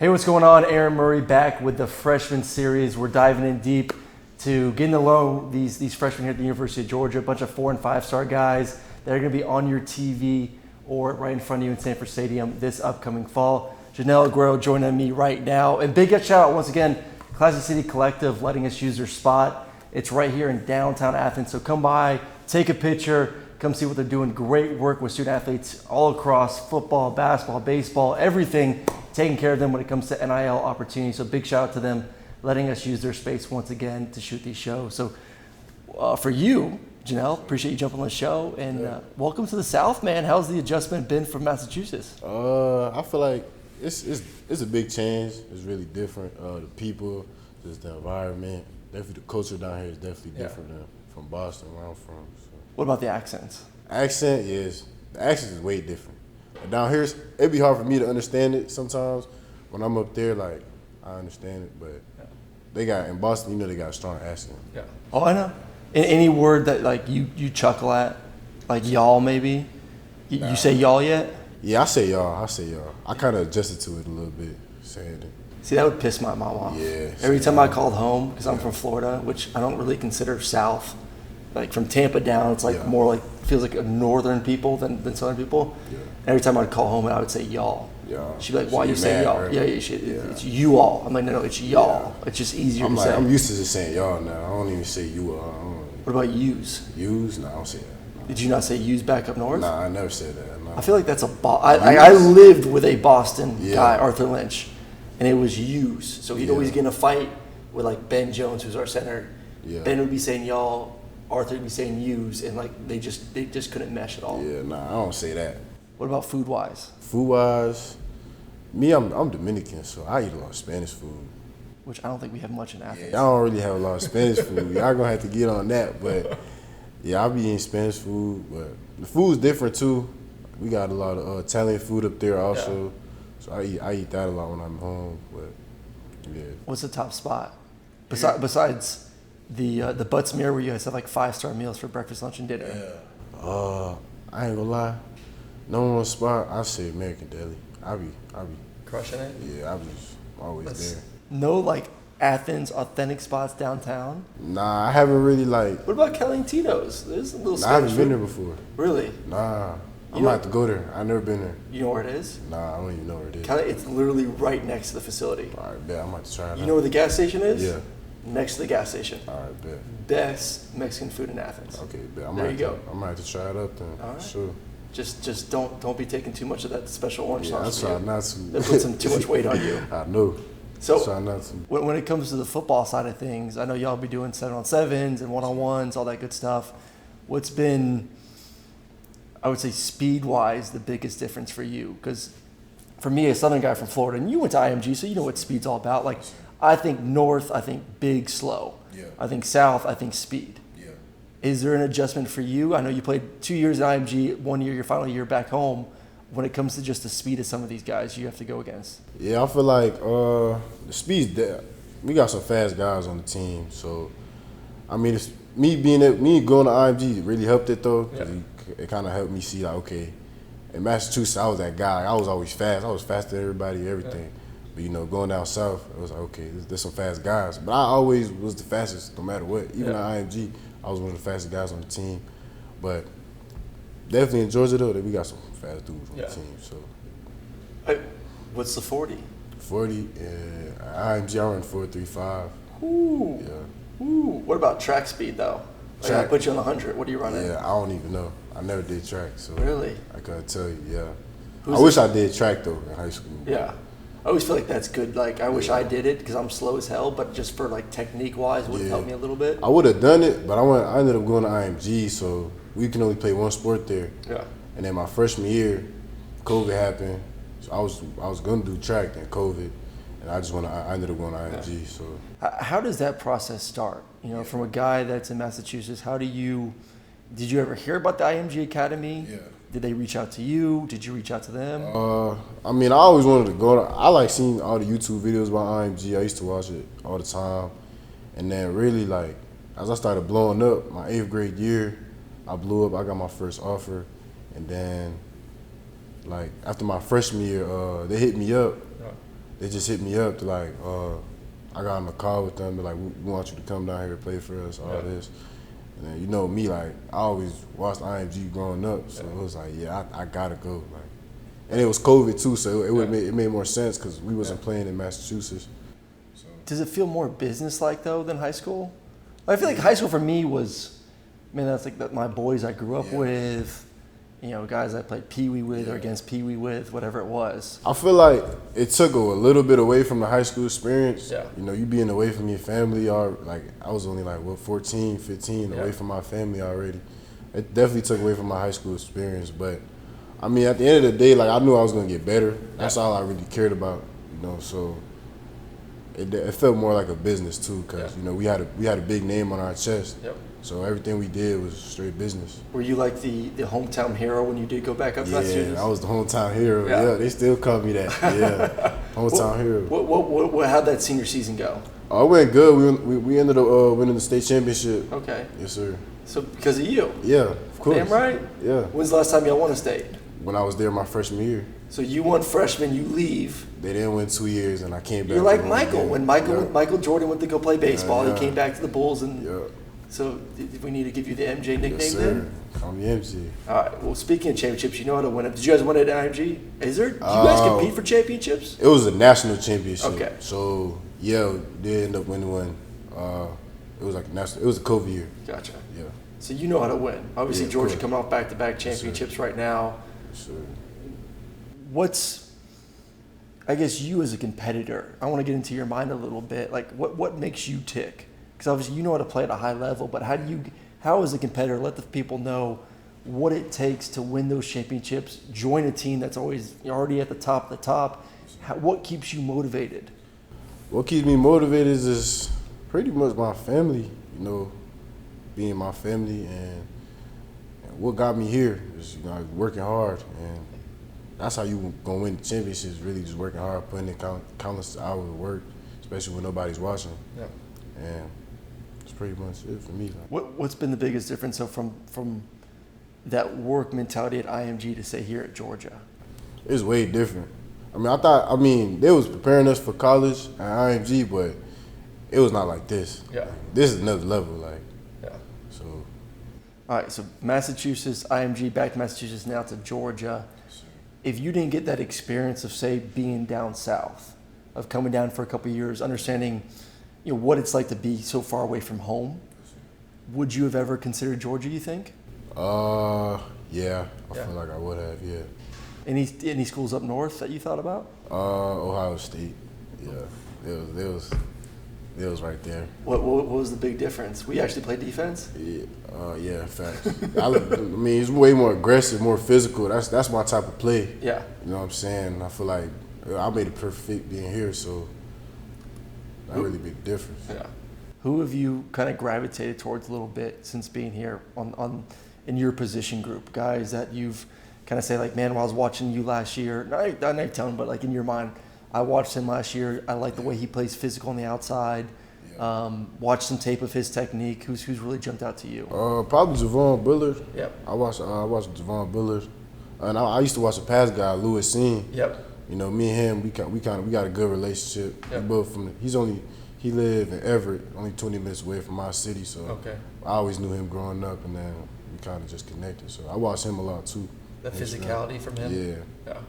Hey, what's going on? Aaron Murray back with the freshman series. We're diving in deep to getting to know these freshmen here at the University of Georgia, a bunch of 4- and 5-star guys that are going to be on your TV or right in front of you in Sanford Stadium this upcoming fall. Joenel Aguero joining me right now. And big shout out once again, Classic City Collective letting us use their spot. It's right here in downtown Athens. So come by, take a picture, come see what they're doing. Great work with student athletes all across football, basketball, baseball, everything, taking care of them when it comes to NIL opportunities. So big shout out to them letting us use their space once again to shoot these shows. So for you, Joenel, appreciate you jumping on the show, and welcome to the South, man. How's the adjustment been from Massachusetts? I feel like it's a big change. It's really different. The people, just the environment. Definitely the culture down here is definitely different than from Boston, where I'm from. So. What about the accents? The accent is way different. But down here, it'd be hard for me to understand it sometimes. When I'm up there, like, I understand it, but they got, in Boston, they got a strong accent. Yeah. Oh, I know. Any word that, like, you chuckle at? Like y'all, maybe? You say y'all yet? Yeah, I say y'all. I kind of adjusted to it a little bit, saying it. See, that would piss my mom off. Yeah. Every time I called home, because I'm from Florida, which I don't really consider South. Like from Tampa down, it's like more like, feels like a northern people than southern people. Yeah. Every time I'd call home, I would say y'all. Yeah. She'd be like, why you say y'all? Right? Yeah, it's you all. I'm like, no, it's y'all. Yeah. It's just easier to say. I'm used to just saying y'all now. I don't even say you all. What about yous? Yous? No, I don't say that. Did you not say yous back up north? Nah, I never said that. No. I feel like that's I lived with a Boston guy, Arthur Lynch, and it was yous. So he'd always get in a fight with like Ben Jones, who's our center. Yeah. Ben would be saying y'all, Arthur would be saying yous, and like they just couldn't mesh at all. Yeah, nah, I don't say that. What about food wise? Food wise, me, I'm Dominican, so I eat a lot of Spanish food. Which I don't think we have much in Athens. Yeah, I don't really have a lot of Spanish food. Y'all gonna have to get on that, but yeah, I'll be eating Spanish food, but the food's different too. We got a lot of Italian food up there also, so I eat that a lot when I'm home. But yeah. What's the top spot besides the Butts Mirror, where you guys have like 5-star meals for breakfast, lunch, and dinner? Yeah. I ain't gonna lie. Number one spot, I say American Deli. I be crushing it. Yeah, I be always there. No like Athens authentic spots downtown? Nah, I haven't really like. What about Calentino's? There's a little Spanish I haven't been there before. Really? Nah. I might have to go there. I've never been there. You know where it is? Nah, I don't even know where it is. It's literally right next to the facility. All right, bet. I might have to try it out. You know where the gas station is? Yeah. Next to the gas station. All right, bet. Best Mexican food in Athens. Okay, bet. There you go. I might have to try it out then. All right. Sure. Just don't be taking too much of that special orange sauce. I try not to. That puts too much weight on you. I know. So I try not to. When it comes to the football side of things, I know y'all be doing 7-on-7s and 1-on-1s, all that good stuff. What's been, I would say, speed-wise, the biggest difference for you? Because for me, a Southern guy from Florida, and you went to IMG, so you know what speed's all about. Like, I think North, I think big, slow. Yeah. I think South, I think speed. Yeah. Is there an adjustment for you? I know you played 2 years at IMG, 1 year, your final year back home. When it comes to just the speed of some of these guys you have to go against? Yeah, I feel like the speed's there. We got some fast guys on the team, so I mean, me going to IMG really helped it though. Cause it kind of helped me see like, okay, in Massachusetts I was that guy. I was always fast. I was faster than everybody, everything. Yeah. But going down south, it was like, okay, there's some fast guys. But I always was the fastest, no matter what. Even at IMG, I was one of the fastest guys on the team. But definitely in Georgia though, we got some fast dudes on the team. So, what's the 40? 40, IMG I run 4.35. Ooh. Yeah. Ooh. What about track speed though? Like I put you on the 100. What are you running? Yeah, I don't even know. I never did track, so really, I couldn't tell you. Yeah. I wish I did track though in high school. Yeah. I always feel like that's good. Like I wish I did it because I'm slow as hell, but just for like technique wise, would it help me a little bit? I would have done it, but I ended up going to IMG, so we can only play one sport there. Yeah. And then my freshman year, COVID happened, so I was gonna do track, then COVID, and I ended up going to IMG. Yeah. So how does that process start? From a guy that's in Massachusetts, did you ever hear about the IMG Academy? Yeah. Did they reach out to you? Did you reach out to them? I mean, I always wanted to go. I like seeing all the YouTube videos about IMG. I used to watch it all the time, and then really like as I started blowing up, my 8th grade year, I blew up. I got my first offer. And then, like, after my freshman year, they hit me up. they just hit me up to like, I got on the call with them. They're like, we want you to come down here and play for us, all this. And then, you know me, like, I always watched IMG growing up, so it was like, yeah, I gotta go. Like, and it was COVID too, so it made more sense because we wasn't playing in Massachusetts. So. Does it feel more business-like though than high school? I feel like high school for me was, man, that's like my boys I grew up with, you know, guys I played Pee Wee with or against Pee Wee with, whatever it was. I feel like it took a little bit away from the high school experience. Yeah. You know, you being away from your family, or like I was only like 14, 15, away from my family already. It definitely took away from my high school experience, but I mean, at the end of the day, like I knew I was gonna get better. That's all I really cared about, you know. So it felt more like a business too, because you know we had a big name on our chest. Yep. So everything we did was straight business. Were you like the hometown hero when you did go back up to Massachusetts? Yeah, I was the hometown hero. Yeah, they still call me that. Yeah, hometown hero. How'd that senior season go? Oh, it went good. We ended up winning the state championship. Okay. Yes, sir. So because of you? Yeah, of course. Damn right. Yeah. When's the last time y'all won a state? When I was there my freshman year. So you won freshman, you leave. They didn't win 2 years, and I came back. You're like Michael. When Michael Jordan went to go play baseball, he came back to the Bulls and. Yeah. So did we need to give you the MJ nickname then? Call me MJ. All right. Well, speaking of championships, you know how to win it. Did you guys win it at IMG? Is there? Do you guys compete for championships? It was a national championship. Okay. So yeah, they ended up winning one. It was like national. It was a COVID year. Gotcha. Yeah. So you know how to win. Obviously, Georgia coming off back-to-back championships right now. Sure. What's, I guess, you as a competitor? I want to get into your mind a little bit. Like, what makes you tick? Because obviously you know how to play at a high level, but how as a competitor, let the people know what it takes to win those championships, join a team that's always already at the top. What keeps you motivated? What keeps me motivated is pretty much my family, you know, being my family, and what got me here is, you know, working hard, and that's how you gonna win the championships, really just working hard, putting in countless hours of work, especially when nobody's watching. Yeah. And pretty much it for me. What's been the biggest difference from that work mentality at IMG to say here at Georgia? It's way different. I mean, they was preparing us for college at IMG, but it was not like this. Yeah. This is another level, like. Yeah. So. All right, so Massachusetts, IMG, back to Massachusetts, now to Georgia. If you didn't get that experience of, say, being down south, of coming down for a couple of years, understanding, you know, what it's like to be so far away from home, would you have ever considered Georgia, you think? Yeah, I feel like I would have, yeah. Any schools up north that you thought about? Ohio State, yeah. It was right there. What was the big difference? We actually played defense? Yeah, facts. I mean, it's way more aggressive, more physical. That's my type of play. Yeah. You know what I'm saying? I feel like I made it perfect being here, so that really big difference. Yeah. Who have you kind of gravitated towards a little bit since being here in your position group? Guys that you've kind of say like, man, while I was watching you last year, not telling, but like in your mind, I watched him last year. I like the way he plays physical on the outside. Watched some tape of his technique. Who's really jumped out to you? Probably Devon Builders. Yep. I watched Devon Builders, and I used to watch a past guy, Louis Seen. Yep. You know, me and him, we got a good relationship. Yep. We both he lived in Everett, only 20 minutes away from my city, so I always knew him growing up, and then we kind of just connected. So I watched him a lot too. The physicality from him. Yeah.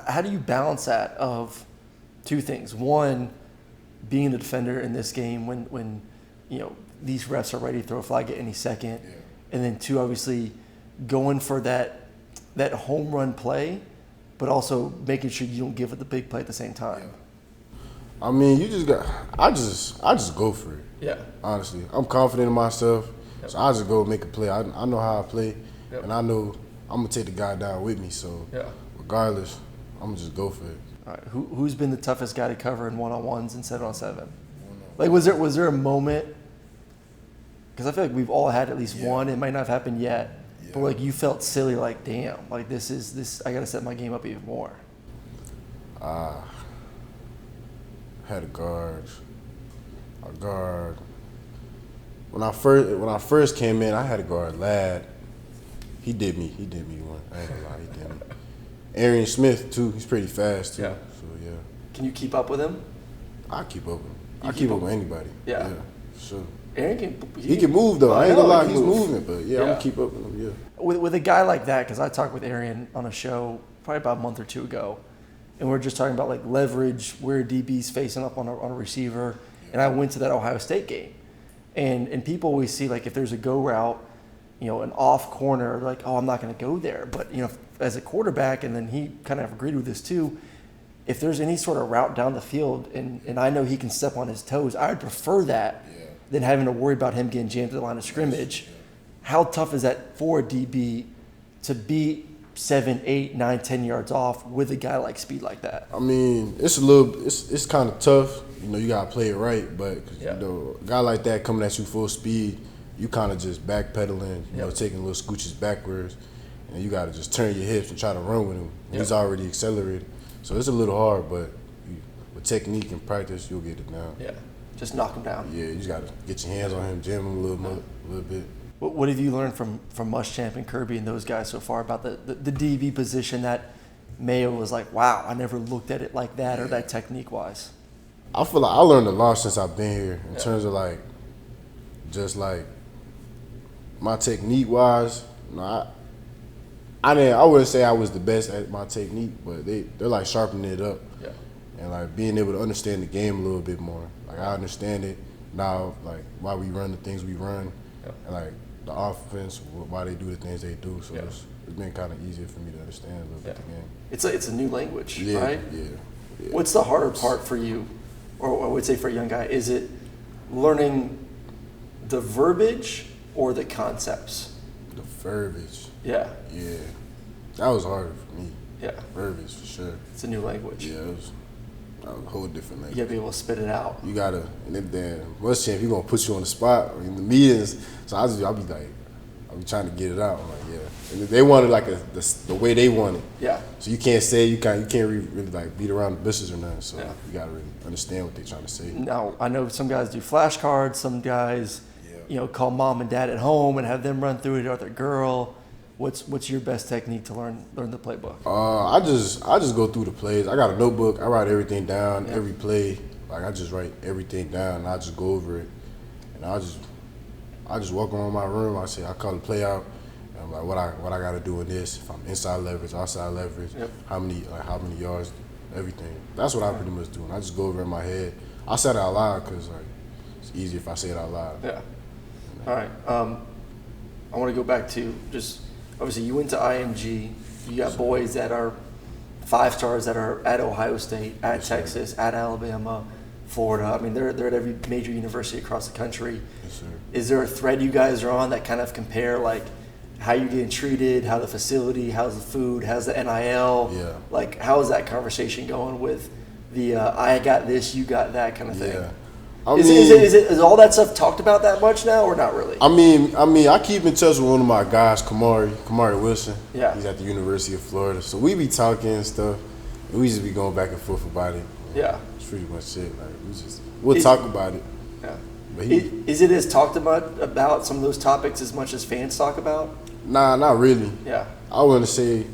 How do you balance that of two things? One, being the defender in this game when you know these refs are ready to throw a flag at any second, and then two, obviously going for that home run play, but also making sure you don't give it the big play at the same time. I mean, I just go for it. Yeah. Honestly, I'm confident in myself, so I just go make a play. I know how I play, and I know I'm gonna take the guy down with me. So regardless, I'm gonna just go for it. All right. Who's been the toughest guy to cover in 1-on-1s and 7-on-7? Like, was there a moment? Because I feel like we've all had at least one. It might not have happened yet, but like you felt silly. Like, damn, like this. I gotta set my game up even more. Had a guard. When I first came in, I had a guard, Lad. He did me one. I ain't gonna lie, he did me. Arian Smith too. He's pretty fast too. Yeah. So yeah. Can you keep up with him? I keep up with him. I keep up with anybody. Yeah. For sure. Aaron can. He can move though. I ain't gonna lie, he's move. moving, but yeah, I'm gonna keep up with him. Yeah. With a guy like that, because I talked with Arian on a show probably about a month or two ago, and we are just talking about like leverage, where DB's facing up on a receiver, and I went to that Ohio State game, and people always see like if there's a go route, you know, an off corner, like, oh, I'm not going to go there, but you know, as a quarterback, and then he kind of agreed with this too. If there's any sort of route down the field, and I know he can step on his toes, I'd prefer that than having to worry about him getting jammed to the line of scrimmage. How tough is that for a DB to be 7, 8, 9, 10 yards off with a guy like Speed like that? I mean, it's kind of tough. You know, you gotta play it right, but you know, a guy like that coming at you full speed, you kind of just backpedaling, you know, taking little scooches backwards, and you gotta just turn your hips and try to run with him. He's already accelerated, so it's a little hard, but with technique and practice, you'll get it down. Yeah, just knock him down. Yeah, you just gotta get your hands on him, jam him a little bit. What have you learned from Muschamp and Kirby and those guys so far about the DB position that Mayo was like, wow, I never looked at it like that or that technique-wise? I feel like I learned a lot since I've been here in terms of like, just like my technique-wise. You know, I wouldn't say I was the best at my technique, but they're like sharpening it up and like being able to understand the game a little bit more. Like I understand it now, like why we run the things we run, and like the offense, why they do the things they do. So it's been kind of easier for me to understand a little bit the game. It's a new language, right? Yeah. What's the harder part for you, or I would say for a young guy? Is it learning the verbiage or the concepts? The verbiage. Yeah. Yeah. That was harder for me. Yeah. Verbiage for sure. It's a new language. Yeah, it was a whole different language. You gotta be able to spit it out. You gotta, and then Muschamp, he gonna put you on the spot or in the meetings. So I'll be trying to get it out. I'm like, yeah. And they wanted like the way they want it. Yeah. So you can't say you can't really like beat around the bushes or nothing. So you gotta really understand what they're trying to say. Now I know some guys do flashcards. Some guys, you know, call mom and dad at home and have them run through it or their girl. What's your best technique to learn the playbook? I just go through the plays. I got a notebook. I write everything down, every play. Like I just write everything down and I just go over it. And I just walk around my room. I call the play out. And I'm like, what I got to do in this? If I'm inside leverage, outside leverage, how many yards, everything. That's what I pretty much do. And I just go over in my head. I say it out loud because like it's easier if I say it out loud. Yeah. All right. I want to go back to just. Obviously, you went to IMG. You got boys that are 5 stars that are at Ohio State, at Texas, at Alabama, Florida. I mean, they're at every major university across the country. Yes, sir. Is there a thread you guys are on that kind of compare, like, how you're getting treated, how the facility, how's the food, how's the NIL? Yeah. Like, how is that conversation going with the I got this, you got that kind of thing? Yeah. Is all that stuff talked about that much now, or not really? I mean, I keep in touch with one of my guys, Kamari Wilson. Yeah. He's at the University of Florida, so we be talking and stuff. And we just be going back and forth about it. Yeah. It's pretty much it. Like we'll talk about it. Yeah. But is it as talked about some of those topics as much as fans talk about? Nah, not really. Yeah. I want to say,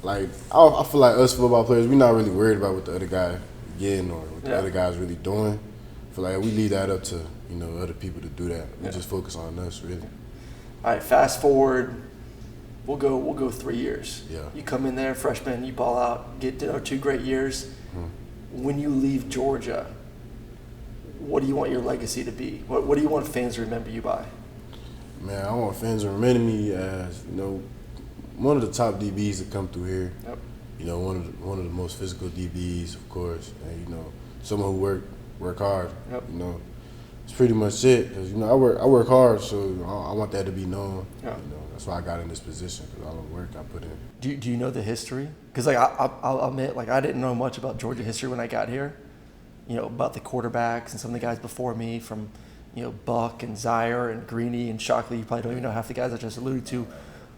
like, I feel like us football players, we're not really worried about what the other guy getting or what the other guy's really doing. I feel like we leave that up to, you know, other people to do that. We just focus on us, really. All right, fast forward. We'll go 3 years. Yeah. You come in there, freshman, you ball out, get 2 great years. Mm-hmm. When you leave Georgia, what do you want your legacy to be? What do you want fans to remember you by? Man, I want fans to remember me as, you know, one of the top DBs that come through here. Yep. You know, one of the most physical DBs, of course, and you know, someone who work hard. Yep. You know, it's pretty much it. 'Cause, you know, I work hard, so I want that to be known. Yep. You know, that's why I got in this position, because all the work I put in. Do you know the history? Because like I'll admit, like I didn't know much about Georgia history when I got here. You know, about the quarterbacks and some of the guys before me, from you know Buck and Zaire and Greeny and Shockley. You probably don't even know half the guys I just alluded to.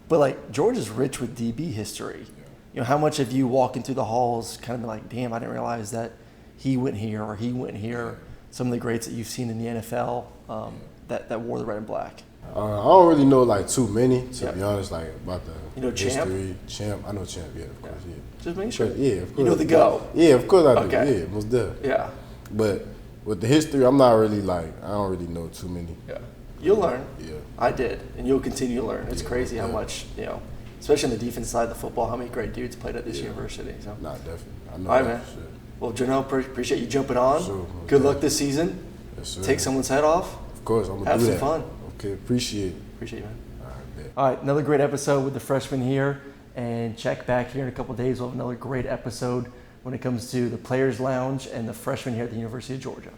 But like Georgia's rich with DB history. You know, how much of you walking through the halls kind of been like, damn, I didn't realize that he went here or he went here. Some of the greats that you've seen in the NFL that wore the red and black. I don't really know like too many, to be honest, like about the history. Champ, I know Champ, yeah, of course, yeah. Just make sure. But, yeah, of course. You know the go. Yeah, of course I do. Okay. Yeah, most definitely. Yeah. But with the history, I'm not really like, I don't really know too many. Yeah. You'll learn. Yeah. I did, and you'll continue to learn. It's crazy how much, especially on the defense side of the football, how many great dudes played at this university. So. Nah, definitely. I know All right, that man. for sure. Well, Joenel, appreciate you jumping on. Sure, Good luck this season. Yes, sir. Take someone's head off. Of course, I'm going to Have do some that. fun. Okay, appreciate it. Appreciate you, man. All right, bet. All right, another great episode with the freshmen here. And check back here in a couple days. We'll have another great episode when it comes to the Players Lounge and the freshmen here at the University of Georgia.